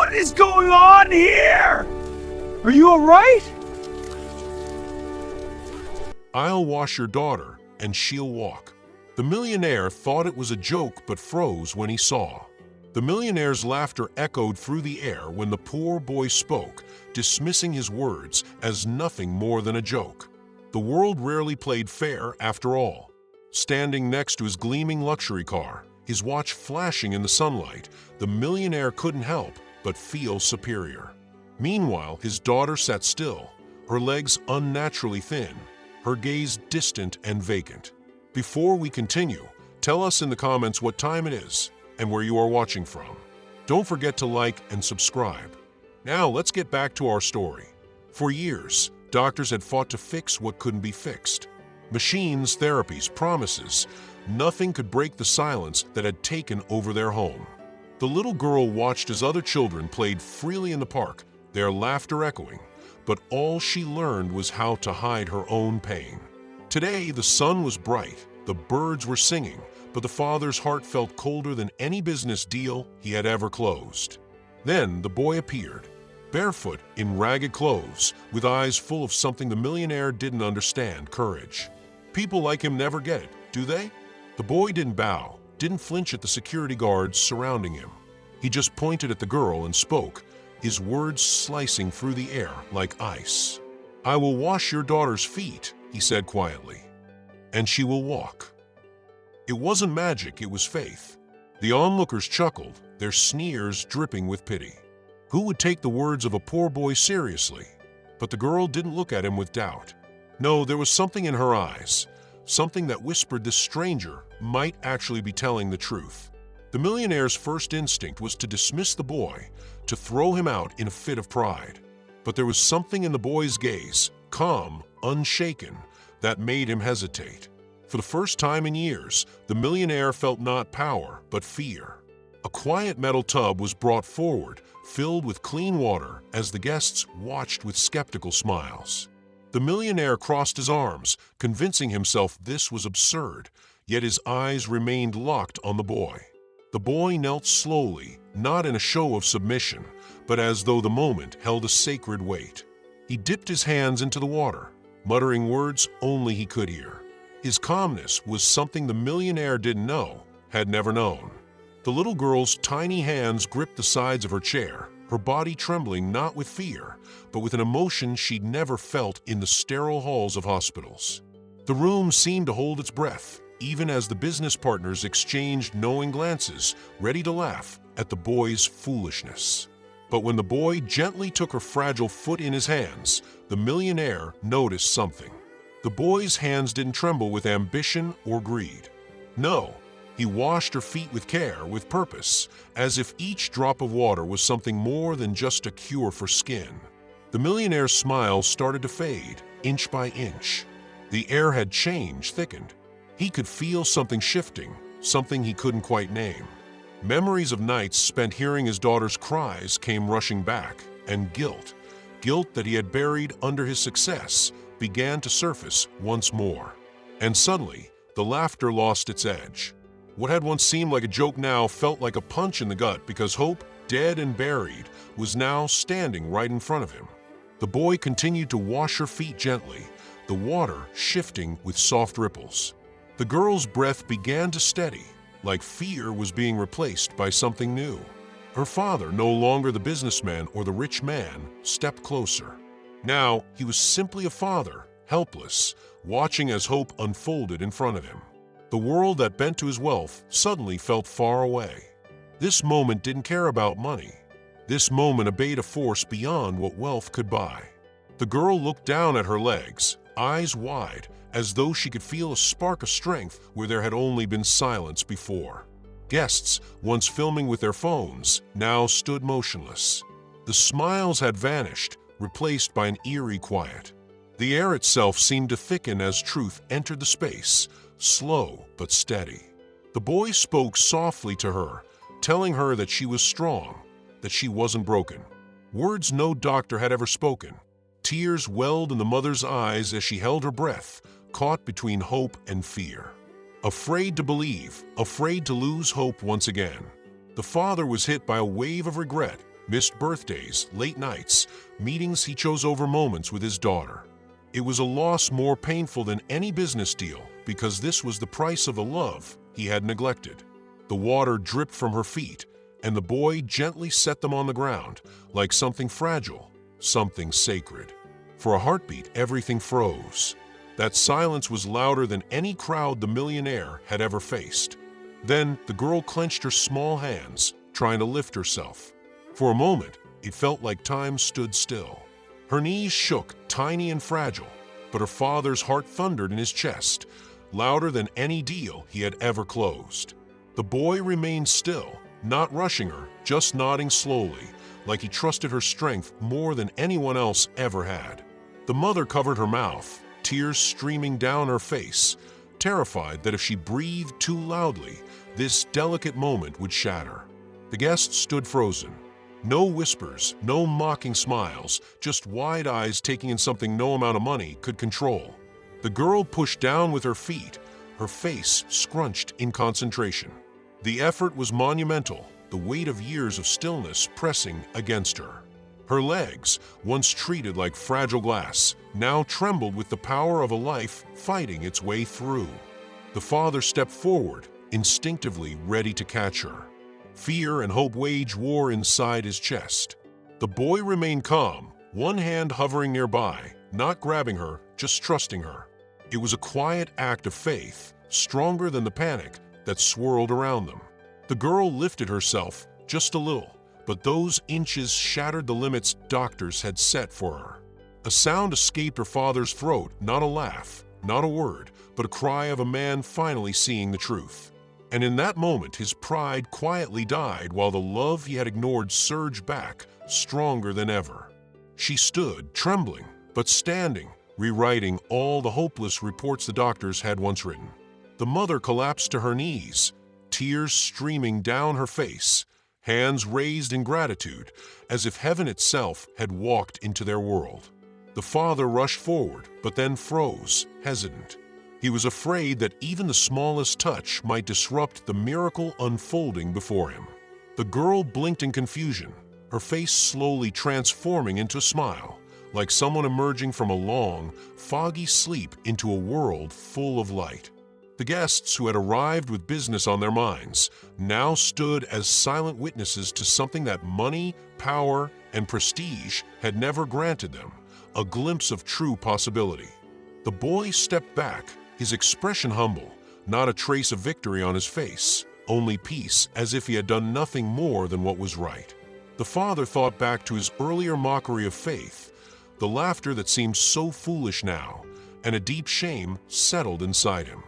What is going on here? Are you all right? I'll wash your daughter, and she'll walk. The millionaire thought it was a joke but froze when he saw. The millionaire's laughter echoed through the air when the poor boy spoke, dismissing his words as nothing more than a joke. The world rarely played fair after all. Standing next to his gleaming luxury car, his watch flashing in the sunlight, the millionaire couldn't help but feel superior. Meanwhile, his daughter sat still, her legs unnaturally thin, her gaze distant and vacant. Before we continue, tell us in the comments what time it is and where you are watching from. Don't forget to like and subscribe. Now let's get back to our story. For years, doctors had fought to fix what couldn't be fixed. Machines, therapies, promises, nothing could break the silence that had taken over their home. The little girl watched as other children played freely in the park, their laughter echoing, but all she learned was how to hide her own pain. Today, the sun was bright, the birds were singing, but the father's heart felt colder than any business deal he had ever closed. Then the boy appeared, barefoot, in ragged clothes, with eyes full of something the millionaire didn't understand: courage. People like him never get it, do they? The boy didn't bow, didn't flinch at the security guards surrounding him. He just pointed at the girl and spoke, his words slicing through the air like ice. "I will wash your daughter's feet," he said quietly, "and she will walk." It wasn't magic, it was faith. The onlookers chuckled, their sneers dripping with pity. Who would take the words of a poor boy seriously? But the girl didn't look at him with doubt. No, there was something in her eyes, something that whispered this stranger might actually be telling the truth. The millionaire's first instinct was to dismiss the boy, to throw him out in a fit of pride. But there was something in the boy's gaze, calm, unshaken, that made him hesitate. For the first time in years, the millionaire felt not power, but fear. A quiet metal tub was brought forward, filled with clean water, as the guests watched with skeptical smiles. The millionaire crossed his arms, convincing himself this was absurd, yet his eyes remained locked on the boy. The boy knelt slowly, not in a show of submission, but as though the moment held a sacred weight. He dipped his hands into the water, muttering words only he could hear. His calmness was something the millionaire didn't know, had never known. The little girl's tiny hands gripped the sides of her chair, her body trembling not with fear, but with an emotion she'd never felt in the sterile halls of hospitals. The room seemed to hold its breath, even as the business partners exchanged knowing glances, ready to laugh at the boy's foolishness. But when the boy gently took her fragile foot in his hands, the millionaire noticed something. The boy's hands didn't tremble with ambition or greed. No, he washed her feet with care, with purpose, as if each drop of water was something more than just a cure for skin. The millionaire's smile started to fade, inch by inch. The air had changed, thickened. He could feel something shifting, something he couldn't quite name. Memories of nights spent hearing his daughter's cries came rushing back, and guilt that he had buried under his success, began to surface once more. And suddenly, the laughter lost its edge. What had once seemed like a joke now felt like a punch in the gut, because hope, dead and buried, was now standing right in front of him. The boy continued to wash her feet gently, the water shifting with soft ripples. The girl's breath began to steady, like fear was being replaced by something new. Her father, no longer the businessman or the rich man, stepped closer. Now, he was simply a father, helpless, watching as hope unfolded in front of him. The world that bent to his wealth suddenly felt far away. This moment didn't care about money. This moment obeyed a force beyond what wealth could buy. The girl looked down at her legs, eyes wide, as though she could feel a spark of strength where there had only been silence before. Guests, once filming with their phones, now stood motionless. The smiles had vanished, replaced by an eerie quiet. The air itself seemed to thicken as truth entered the space, slow but steady. The boy spoke softly to her, telling her that she was strong, that she wasn't broken. Words no doctor had ever spoken. Tears welled in the mother's eyes as she held her breath, caught between hope and fear. Afraid to believe, afraid to lose hope once again. The father was hit by a wave of regret, Missed birthdays, late nights, meetings he chose over moments with his daughter. It was a loss more painful than any business deal because this was the price of the love he had neglected. The water dripped from her feet, and the boy gently set them on the ground like something fragile, something sacred. For a heartbeat, everything froze. That silence was louder than any crowd the millionaire had ever faced. Then the girl clenched her small hands, trying to lift herself. For a moment, it felt like time stood still. Her knees shook, tiny and fragile, but her father's heart thundered in his chest, louder than any deal he had ever closed. The boy remained still, not rushing her, just nodding slowly, like he trusted her strength more than anyone else ever had. The mother covered her mouth, tears streaming down her face, terrified that if she breathed too loudly, this delicate moment would shatter. The guests stood frozen. No whispers, no mocking smiles, just wide eyes taking in something no amount of money could control. The girl pushed down with her feet, her face scrunched in concentration. The effort was monumental, the weight of years of stillness pressing against her. Her legs, once treated like fragile glass, now trembled with the power of a life fighting its way through. The father stepped forward, instinctively ready to catch her. Fear and hope waged war inside his chest. The boy remained calm, one hand hovering nearby, not grabbing her, just trusting her. It was a quiet act of faith, stronger than the panic that swirled around them. The girl lifted herself just a little, but those inches shattered the limits doctors had set for her. A sound escaped her father's throat, not a laugh, not a word, but a cry of a man finally seeing the truth. And in that moment, his pride quietly died while the love he had ignored surged back, stronger than ever. She stood, trembling, but standing, rewriting all the hopeless reports the doctors had once written. The mother collapsed to her knees, tears streaming down her face, hands raised in gratitude, as if heaven itself had walked into their world. The father rushed forward, but then froze, hesitant. He was afraid that even the smallest touch might disrupt the miracle unfolding before him. The girl blinked in confusion, her face slowly transforming into a smile, like someone emerging from a long, foggy sleep into a world full of light. The guests who had arrived with business on their minds now stood as silent witnesses to something that money, power, and prestige had never granted them, a glimpse of true possibility. The boy stepped back, his expression humble, not a trace of victory on his face, only peace, as if he had done nothing more than what was right. The father thought back to his earlier mockery of faith, the laughter that seemed so foolish now, and a deep shame settled inside him.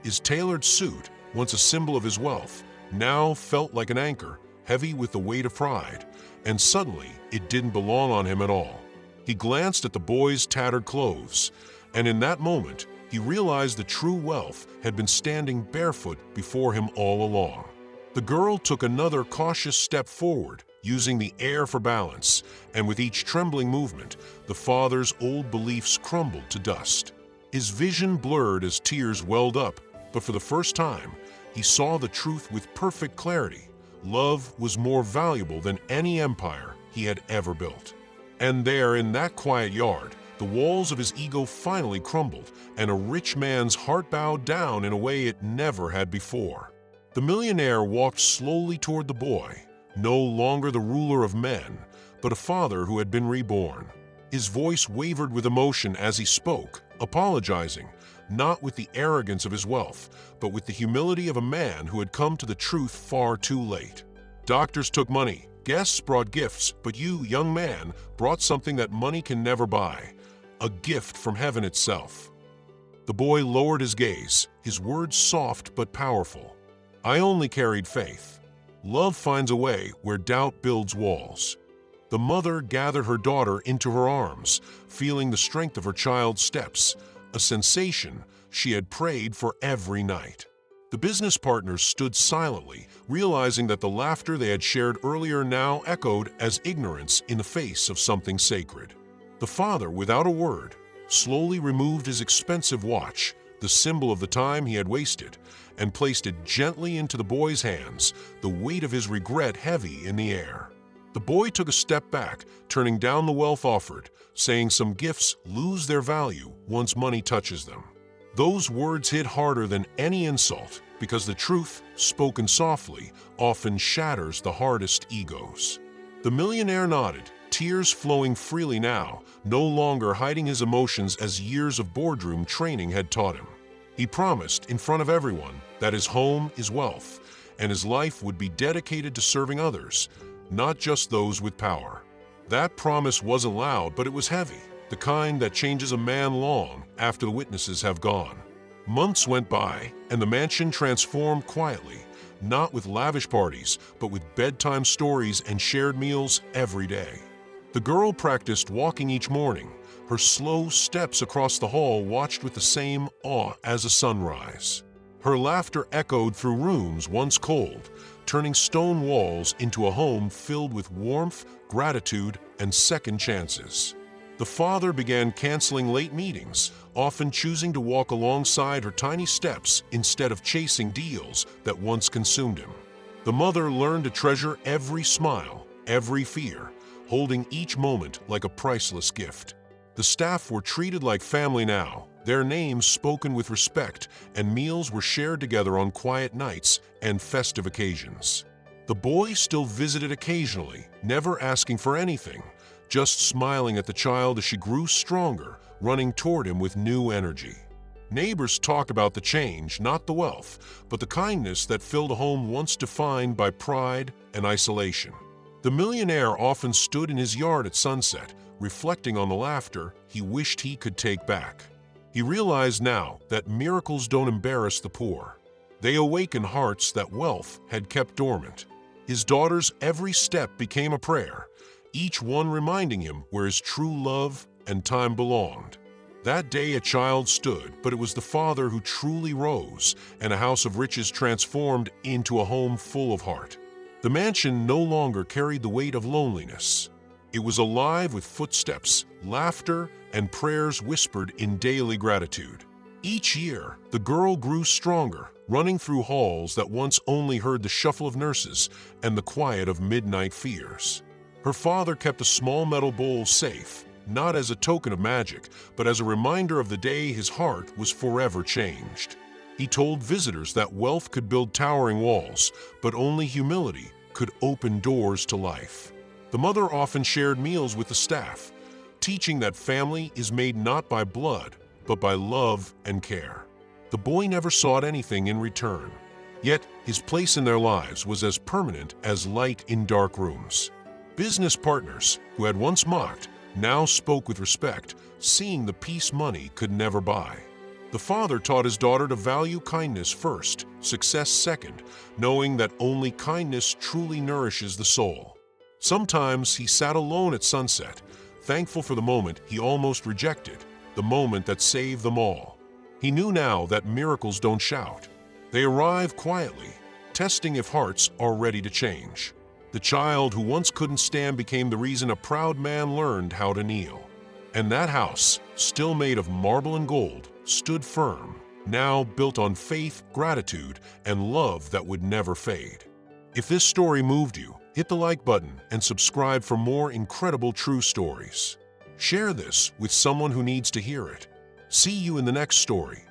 His tailored suit, once a symbol of his wealth, now felt like an anchor, heavy with the weight of pride, and suddenly it didn't belong on him at all. He glanced at the boy's tattered clothes, and in that moment, he realized the true wealth had been standing barefoot before him all along. The girl took another cautious step forward, using the air for balance, and with each trembling movement, the father's old beliefs crumbled to dust. His vision blurred as tears welled up, but for the first time, he saw the truth with perfect clarity. Love was more valuable than any empire he had ever built. And there, in that quiet yard, the walls of his ego finally crumbled, and a rich man's heart bowed down in a way it never had before. The millionaire walked slowly toward the boy, no longer the ruler of men, but a father who had been reborn. His voice wavered with emotion as he spoke, apologizing, not with the arrogance of his wealth, but with the humility of a man who had come to the truth far too late. Doctors took money, guests brought gifts, but you, young man, brought something that money can never buy, a gift from heaven itself. The boy lowered his gaze, his words soft but powerful. I only carried faith. Love finds a way where doubt builds walls. The mother gathered her daughter into her arms, feeling the strength of her child's steps, a sensation she had prayed for every night. The business partners stood silently, realizing that the laughter they had shared earlier now echoed as ignorance in the face of something sacred. The father, without a word, slowly removed his expensive watch, the symbol of the time he had wasted, and placed it gently into the boy's hands, the weight of his regret heavy in the air. The boy took a step back, turning down the wealth offered, saying some gifts lose their value once money touches them. Those words hit harder than any insult because the truth, spoken softly, often shatters the hardest egos. The millionaire nodded, tears flowing freely now, no longer hiding his emotions as years of boardroom training had taught him. He promised in front of everyone that his home is wealth, and his life would be dedicated to serving others, not just those with power. That promise wasn't loud, but it was heavy, the kind that changes a man long after the witnesses have gone. Months went by, and the mansion transformed quietly, not with lavish parties, but with bedtime stories and shared meals every day. The girl practiced walking each morning, her slow steps across the hall watched with the same awe as a sunrise. Her laughter echoed through rooms once cold, turning stone walls into a home filled with warmth, gratitude, and second chances. The father began canceling late meetings, often choosing to walk alongside her tiny steps instead of chasing deals that once consumed him. The mother learned to treasure every smile, every fear, holding each moment like a priceless gift. The staff were treated like family now, their names spoken with respect, and meals were shared together on quiet nights and festive occasions. The boy still visited occasionally, never asking for anything, just smiling at the child as she grew stronger, running toward him with new energy. Neighbors talk about the change, not the wealth, but the kindness that filled a home once defined by pride and isolation. The millionaire often stood in his yard at sunset, reflecting on the laughter he wished he could take back. He realized now that miracles don't embarrass the poor. They awaken hearts that wealth had kept dormant. His daughter's every step became a prayer, each one reminding him where his true love and time belonged. That day a child stood, but it was the father who truly rose, and a house of riches transformed into a home full of heart. The mansion no longer carried the weight of loneliness. It was alive with footsteps, laughter, and prayers whispered in daily gratitude. Each year, the girl grew stronger, running through halls that once only heard the shuffle of nurses and the quiet of midnight fears. Her father kept a small metal bowl safe, not as a token of magic, but as a reminder of the day his heart was forever changed. He told visitors that wealth could build towering walls, but only humility could open doors to life. The mother often shared meals with the staff, teaching that family is made not by blood, but by love and care. The boy never sought anything in return, yet his place in their lives was as permanent as light in dark rooms. Business partners, who had once mocked, now spoke with respect, seeing the peace money could never buy. The father taught his daughter to value kindness first, success second, knowing that only kindness truly nourishes the soul. Sometimes he sat alone at sunset, thankful for the moment he almost rejected, the moment that saved them all. He knew now that miracles don't shout. They arrive quietly, testing if hearts are ready to change. The child who once couldn't stand became the reason a proud man learned how to kneel. And that house, still made of marble and gold, stood firm, now built on faith, gratitude, and love that would never fade. If this story moved you, hit the like button and subscribe for more incredible true stories. Share this with someone who needs to hear it. See you in the next story.